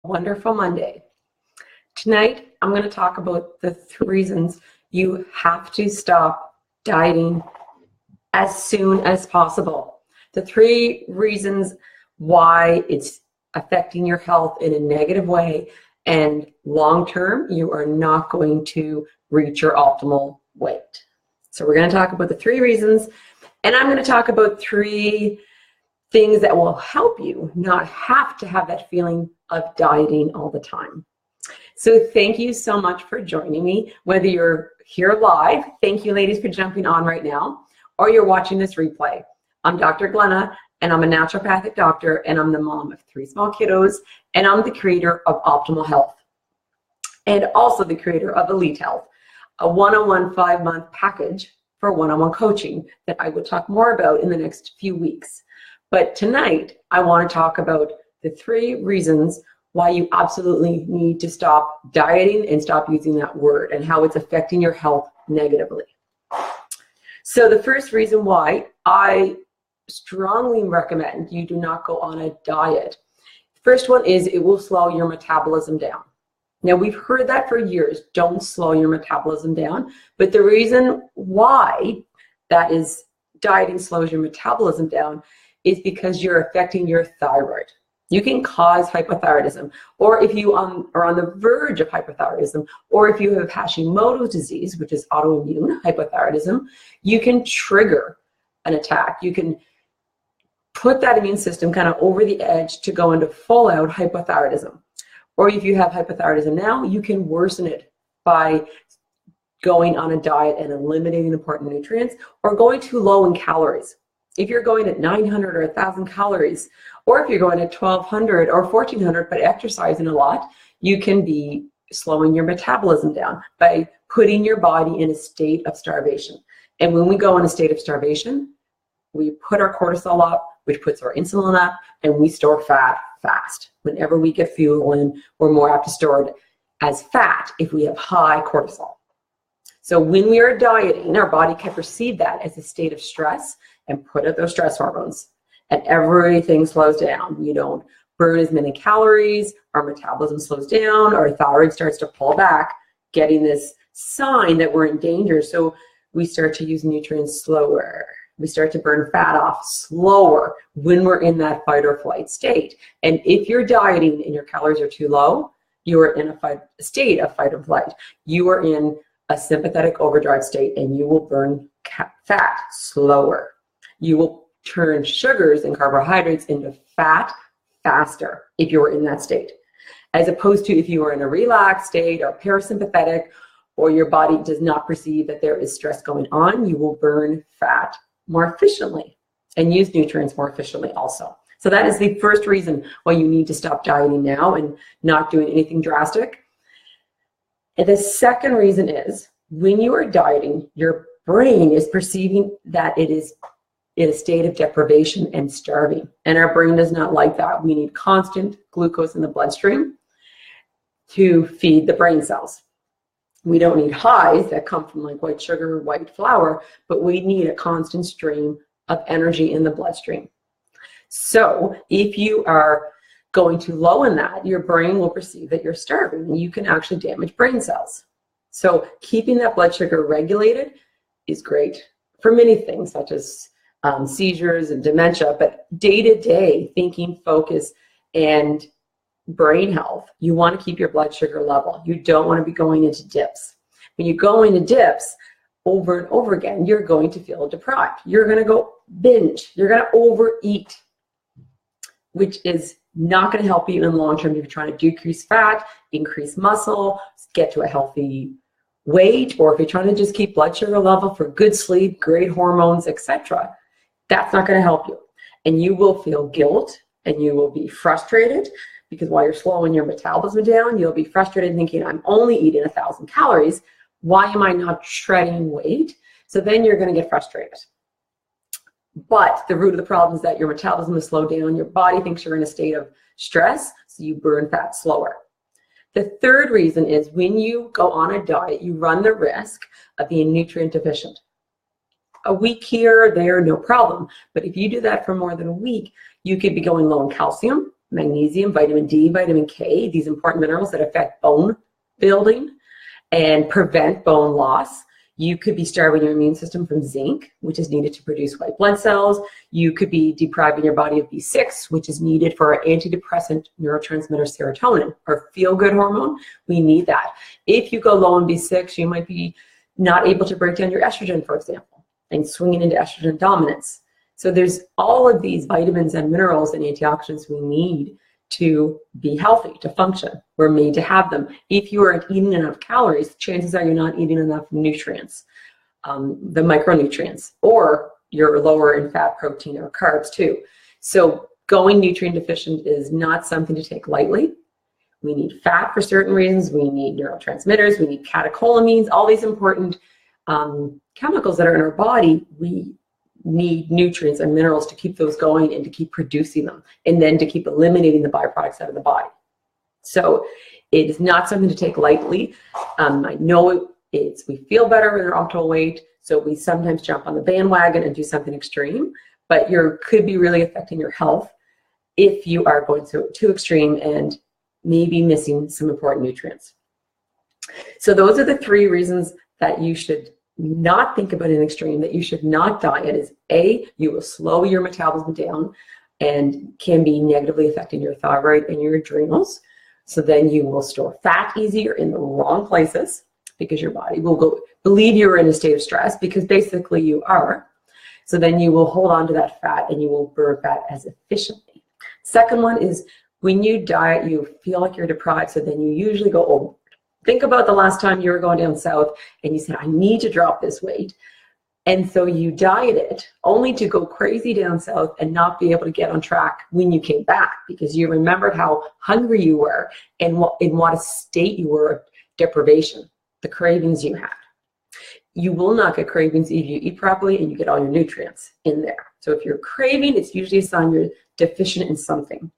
Wonderful Monday. Tonight, I'm going to talk about the 3 reasons you have to stop dieting as soon as possible. The 3 reasons why it's affecting your health in a negative way, and long term, you are not going to reach your optimal weight. So we're going to talk about the 3 reasons, and I'm going to talk about 3 things that will help you not have to have that feeling of dieting all the time. So thank you so much for joining me, whether you're here live, thank you ladies for jumping on right now, or you're watching this replay. I'm Dr. Glenna, and I'm a naturopathic doctor, and I'm the mom of 3 small kiddos, and I'm the creator of Optimal Health, and also the creator of Elite Health, a one-on-one 5-month package for one-on-one coaching that I will talk more about in the next few weeks. But tonight, I want to talk about the 3 reasons why you absolutely need to stop dieting and stop using that word, and how it's affecting your health negatively. So the first reason why I strongly recommend you do not go on a diet. First one is it will slow your metabolism down. Now, we've heard that for years, don't slow your metabolism down, but the reason why that is dieting slows your metabolism down is because you're affecting your thyroid. You can cause hypothyroidism, or if you are on the verge of hypothyroidism, or if you have Hashimoto's disease, which is autoimmune hypothyroidism, you can trigger an attack. You can put that immune system kind of over the edge to go into full-out hypothyroidism. Or if you have hypothyroidism now, you can worsen it by going on a diet and eliminating important nutrients, or going too low in calories. If you're going at 900 or 1,000 calories, or if you're going at 1,200 or 1,400 but exercising a lot, you can be slowing your metabolism down by putting your body in a state of starvation. And when we go in a state of starvation, we put our cortisol up, which puts our insulin up, and we store fat fast. Whenever we get fuel in, we're more apt to store it as fat if we have high cortisol. So when we are dieting, our body can perceive that as a state of stress and put out those stress hormones, and everything slows down. We don't burn as many calories, our metabolism slows down, our thyroid starts to pull back, getting this sign that we're in danger. So we start to use nutrients slower. We start to burn fat off slower when we're in that fight or flight state. And if you're dieting and your calories are too low, you are in a state of fight or flight. You are in a sympathetic overdrive state, and you will burn fat slower. You will turn sugars and carbohydrates into fat faster if you were in that state, as opposed to if you were in a relaxed state or parasympathetic, or your body does not perceive that there is stress going on. You will burn fat more efficiently and use nutrients more efficiently also. So that is the first reason why you need to stop dieting now and not doing anything drastic. And the second reason is when you are dieting, your brain is perceiving that it is in a state of deprivation and starving. And our brain does not like that. We need constant glucose in the bloodstream to feed the brain cells. We don't need highs that come from like white sugar, white flour, but we need a constant stream of energy in the bloodstream. So if you are going too low in that, your brain will perceive that you're starving, and you can actually damage brain cells. So keeping that blood sugar regulated is great for many things, such as seizures and dementia, but day-to-day thinking, focus, and brain health, you want to keep your blood sugar level. You don't want to be going into dips. When you go into dips over and over again, you're going to feel deprived. You're going to go binge. You're going to overeat, which is not going to help you in the long term if you're trying to decrease fat, increase muscle, get to a healthy weight, or if you're trying to just keep blood sugar level for good sleep, great hormones, etc. That's not going to help you. And you will feel guilt, and you will be frustrated, because while you're slowing your metabolism down, you'll be frustrated thinking, I'm only eating 1,000 calories. Why am I not shredding weight? So then you're going to get frustrated. But the root of the problem is that your metabolism is slowed down. Your body thinks you're in a state of stress, so you burn fat slower. The third reason is when you go on a diet, you run the risk of being nutrient deficient. A week here or there, no problem. But if you do that for more than a week, you could be going low in calcium, magnesium, vitamin D, vitamin K, these important minerals that affect bone building and prevent bone loss. You could be starving your immune system from zinc, which is needed to produce white blood cells. You could be depriving your body of B6, which is needed for our antidepressant neurotransmitter serotonin, our feel-good hormone. We need that. If you go low on B6, you might be not able to break down your estrogen, for example, and swinging into estrogen dominance. So there's all of these vitamins and minerals and antioxidants we need to be healthy, to function. We're made to have them. If you aren't eating enough calories, chances are you're not eating enough nutrients, the micronutrients, or you're lower in fat, protein, or carbs too. So going nutrient deficient is not something to take lightly. We need fat for certain reasons. We need neurotransmitters. We need catecholamines, all these important chemicals that are in our body. We need nutrients and minerals to keep those going and to keep producing them, and then to keep eliminating the byproducts out of the body. So it is not something to take lightly. I know we feel better when we're optimal weight, so we sometimes jump on the bandwagon and do something extreme, but you could be really affecting your health if you are going too extreme and maybe missing some important nutrients. So those are the 3 reasons that you should not think about an extreme, that you should not diet. Is A, you will slow your metabolism down and can be negatively affecting your thyroid and your adrenals. So then you will store fat easier in the wrong places, because your body will go believe you're in a state of stress, because basically you are. So then you will hold on to that fat and you will burn fat as efficiently. Second one is when you diet, you feel like you're deprived, so then you usually go overboard. Think about the last time you were going down south and you said, I need to drop this weight. And so you dieted only to go crazy down south and not be able to get on track when you came back, because you remembered how hungry you were and in what a state you were of deprivation, the cravings you had. You will not get cravings if you eat properly and you get all your nutrients in there. So if you're craving, it's usually a sign you're deficient in something.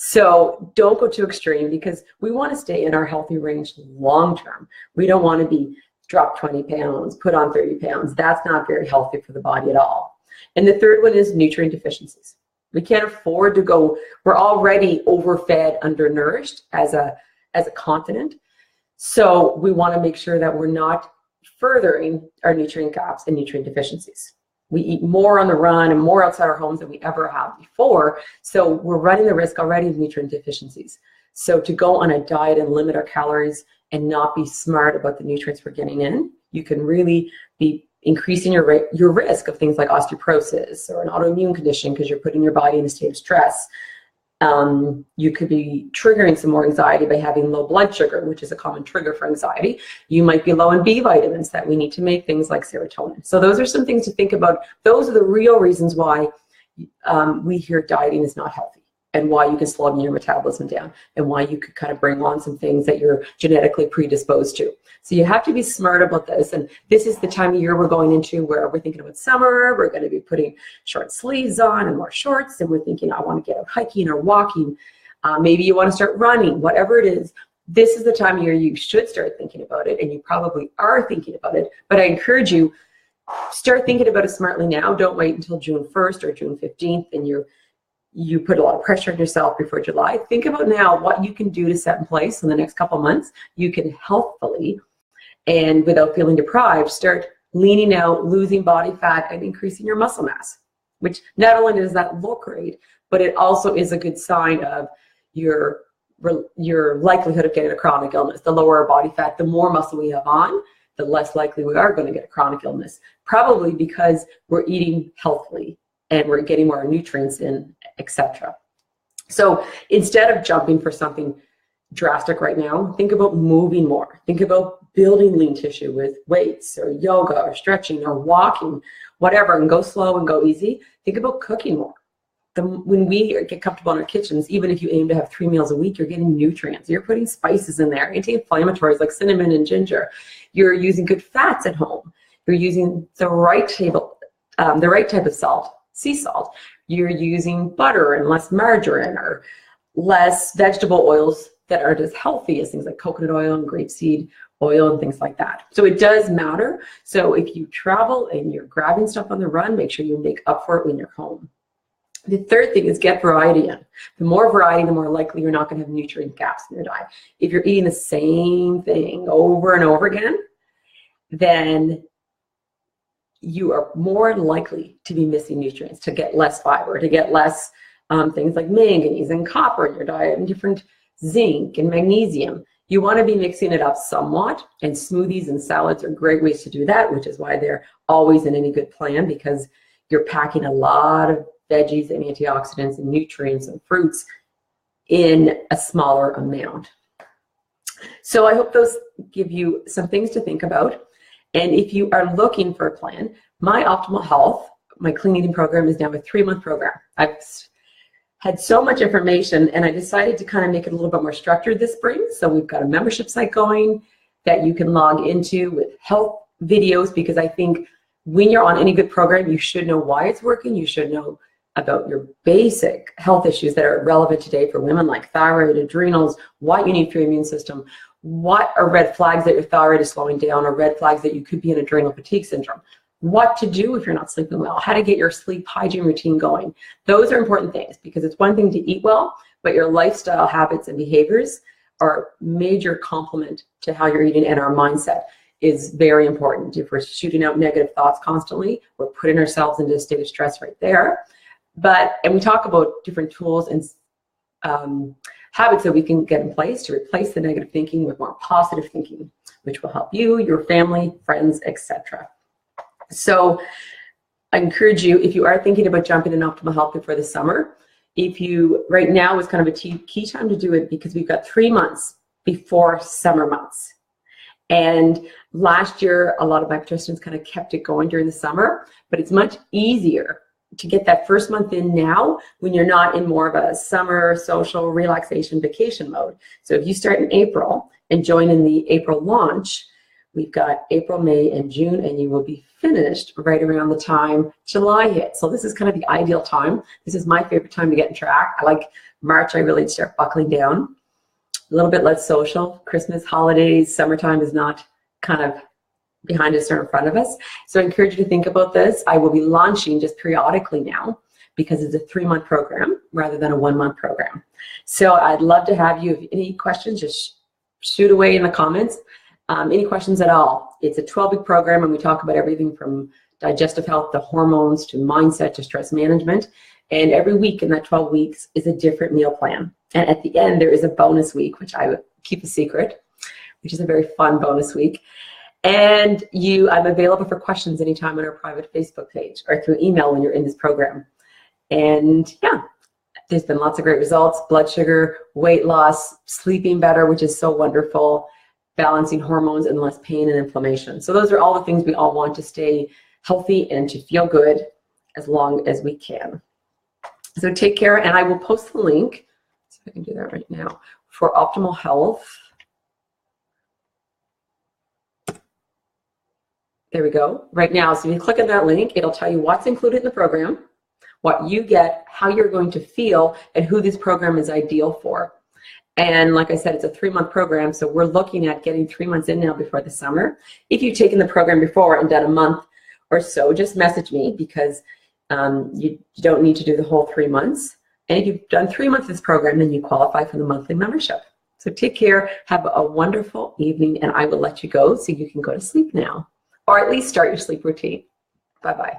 So don't go too extreme, because we want to stay in our healthy range long term. We don't want to be drop 20 pounds, put on 30 pounds. That's not very healthy for the body at all. And the third one is nutrient deficiencies. We can't afford to go, we're already overfed, undernourished as a continent. So we want to make sure that we're not furthering our nutrient gaps and nutrient deficiencies. We eat more on the run and more outside our homes than we ever have before. So we're running the risk already of nutrient deficiencies. So to go on a diet and limit our calories and not be smart about the nutrients we're getting in, you can really be increasing your risk of things like osteoporosis or an autoimmune condition, because you're putting your body in a state of stress. You could be triggering some more anxiety by having low blood sugar, which is a common trigger for anxiety. You might be low in B vitamins that we need to make things like serotonin. So those are some things to think about. Those are the real reasons why we hear dieting is not healthy, and why you can slow your metabolism down, and why you could kind of bring on some things that you're genetically predisposed to. So you have to be smart about this. And this is the time of year we're going into where we're thinking about summer. We're going to be putting short sleeves on and more shorts. And we're thinking, I want to get out hiking or walking. Maybe you want to start running, whatever it is. This is the time of year you should start thinking about it. And you probably are thinking about it. But I encourage you, start thinking about it smartly now. Don't wait until June 1st or June 15th and you put a lot of pressure on yourself before July. Think about now what you can do to set in place in the next couple months. You can healthfully and without feeling deprived, start leaning out, losing body fat, and increasing your muscle mass, which not only does that look great, but it also is a good sign of your likelihood of getting a chronic illness. The lower our body fat, the more muscle we have on, the less likely we are going to get a chronic illness, probably because we're eating healthily and we're getting more nutrients in, etc. So instead of jumping for something drastic right now, think about moving more. Think about building lean tissue with weights or yoga or stretching or walking, whatever, and go slow and go easy. Think about cooking more. When we get comfortable in our kitchens, even if you aim to have 3 meals a week, you're getting nutrients. You're putting spices in there, anti-inflammatories like cinnamon and ginger. You're using good fats at home. You're using the right type of salt, sea salt. You're using butter and less margarine, or less vegetable oils that aren't as healthy as things like coconut oil and grapeseed oil and things like that. So it does matter. So if you travel and you're grabbing stuff on the run, make sure you make up for it when you're home. The third thing is get variety in. The more variety, the more likely you're not going to have nutrient gaps in your diet. If you're eating the same thing over and over again, then you are more likely to be missing nutrients, to get less fiber, to get less things like manganese and copper in your diet, and different zinc and magnesium. You want to be mixing it up somewhat, and smoothies and salads are great ways to do that, which is why they're always in any good plan, because you're packing a lot of veggies and antioxidants and nutrients and fruits in a smaller amount. So I hope those give you some things to think about. And if you are looking for a plan, my Optimal Health, my clean eating program, is now a 3-month program. I've had so much information, and I decided to kind of make it a little bit more structured this spring. So we've got a membership site going that you can log into with health videos, because I think when you're on any good program, you should know why it's working. You should know about your basic health issues that are relevant today for women, like thyroid, adrenals, what you need for your immune system, what are red flags that your thyroid is slowing down, or red flags that you could be in adrenal fatigue syndrome, what to do if you're not sleeping well, how to get your sleep hygiene routine going. Those are important things, because it's one thing to eat well, but your lifestyle habits and behaviors are a major complement to how you're eating, and our mindset is very important. If we're shooting out negative thoughts constantly, we're putting ourselves into a state of stress right there. And we talk about different tools and habits that we can get in place to replace the negative thinking with more positive thinking, which will help you, your family, friends, etc. So I encourage you, if you are thinking about jumping in Optimal Health before the summer, right now is kind of a key time to do it, because we've got 3 months before summer months. And last year, a lot of my participants kind of kept it going during the summer, but it's much easier to get that first month in now when you're not in more of a summer social relaxation vacation mode. So if you start in April and join in the April launch, we've got April, May, and June, and you will be finished right around the time July hits. So this is kind of the ideal time. This is my favorite time to get in track. I like March. I really start buckling down. A little bit less social. Christmas, holidays, summertime is not kind of behind us or in front of us. So I encourage you to think about this. I will be launching just periodically now, because it's a 3-month program rather than a 1-month program. So I'd love to have you. If any questions, just shoot away in the comments. Any questions at all. It's a 12-week program, and we talk about everything from digestive health to hormones to mindset to stress management. And every week in that 12 weeks is a different meal plan. And at the end, there is a bonus week, which I would keep a secret, which is a very fun bonus week. And I'm available for questions anytime on our private Facebook page or through email when you're in this program. And yeah, there's been lots of great results: blood sugar, weight loss, sleeping better, which is so wonderful, balancing hormones, and less pain and inflammation. So those are all the things we all want to stay healthy and to feel good as long as we can. So take care, and I will post the link, see if I can do that right now, for Optimal Health. There we go, right now. So if you click on that link, it'll tell you what's included in the program, what you get, how you're going to feel, and who this program is ideal for. And like I said, it's a 3-month program, so we're looking at getting 3 months in now before the summer. If you've taken the program before and done a month or so, just message me, because you don't need to do the whole 3 months. And if you've done 3 months of this program, then you qualify for the monthly membership. So take care, have a wonderful evening, and I will let you go so you can go to sleep now, or at least start your sleep routine. Bye-bye.